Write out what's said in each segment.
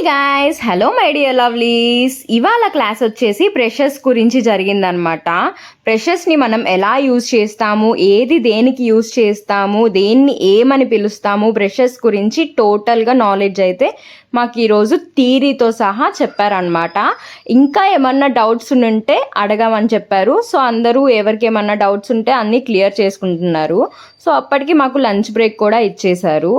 Guys, hello my dear lovelies. ఇవాళ class వచ్చేసి pressures గురించి జరిగిందనమాట. ప్రెషర్స్ని మనం ఎలా యూజ్ చేస్తాము, ఏది దేనికి యూజ్ చేస్తాము, దేన్ని ఏమని పిలుస్తాము, ప్రెషర్స్ గురించి టోటల్గా నాలెడ్జ్ అయితే మాకు ఈరోజు థియరీతో సహా చెప్పారనమాట. ఇంకా ఏమన్నా డౌట్స్ ఉంటే అడగమని చెప్పారు. సో అందరూ ఎవరికి ఏమన్నా డౌట్స్ ఉంటే అన్నీ క్లియర్ చేసుకుంటున్నారు. సో అప్పటికి మాకు లంచ్ బ్రేక్ కూడా ఇచ్చేశారు.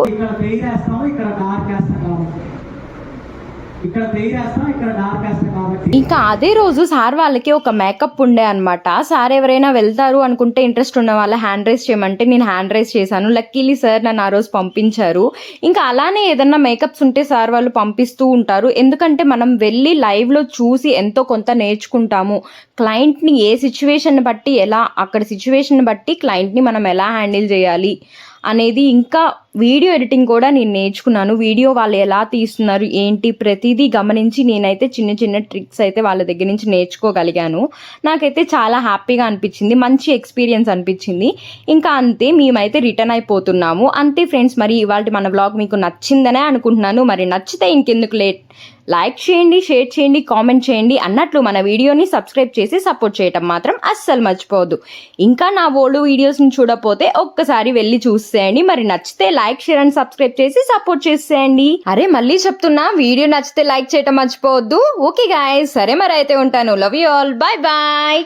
ఇంకా అదే రోజు సార్ వాళ్ళకి ఒక మేకప్ ఉండే అనమాట. సార్ ఎవరైనా వెళ్తారు అనుకుంటే ఇంట్రెస్ట్ ఉన్న వాళ్ళ హ్యాండ్ రైజ్ చేయమంటే నేను హ్యాండ్ రైజ్ చేశాను. లక్కీలీ సార్ నన్ను ఆ రోజు పంపించారు. ఇంకా అలానే ఏదన్నా మేకప్స్ ఉంటే సార్ వాళ్ళు పంపిస్తూ ఉంటారు. ఎందుకంటే మనం వెళ్ళి లైవ్లో చూసి ఎంతో కొంత నేర్చుకుంటాము. క్లయింట్ని ఏ సిచ్యువేషన్ బట్టి ఎలా, అక్కడ సిచ్యువేషన్ బట్టి క్లయింట్ని మనం ఎలా హ్యాండిల్ చేయాలి అనేది, ఇంకా వీడియో ఎడిటింగ్ కూడా నేను నేర్చుకున్నాను. వీడియో వాళ్ళు ఎలా తీస్తున్నారు ఏంటి ప్రతిదీ గమనించి నేనైతే చిన్న చిన్న ట్రిక్స్ అయితే వాళ్ళ దగ్గర నుంచి నేర్చుకోగలిగాను. నాకైతే చాలా హ్యాపీగా అనిపించింది, మంచి ఎక్స్పీరియన్స్ అనిపించింది. ఇంకా అంతే, మేమైతే రిటర్న్ అయిపోతున్నాము. అంతే ఫ్రెండ్స్, మరి ఇవాళ మన వ్లాగ్ మీకు నచ్చిందనే అనుకుంటున్నాను. మరి నచ్చితే ఇంకెందుకు లేట్, లైక్ చేయండి, షేర్ చేయండి, కామెంట్ చేయండి. అన్నట్లు మన వీడియోని సబ్స్క్రైబ్ చేసి సపోర్ట్ చేయటం మాత్రం అస్సలు మర్చిపోవద్దు. ఇంకా నా ఓల్డ్ వీడియోస్ని చూడకపోతే ఒక్కసారి వెళ్ళి చూసేయండి. మరి నచ్చితే లైక్, షేర్ అండ్ సబ్స్క్రైబ్ చేసి సపోర్ట్ చేసేయండి. అరే మళ్ళీ చెప్తున్నా, వీడియో నచ్చితే లైక్ చేయటం మర్చిపోవద్దు. ఓకే గాయ్స్, సరే మరి అయితే ఉంటాను. Love you all, bye bye.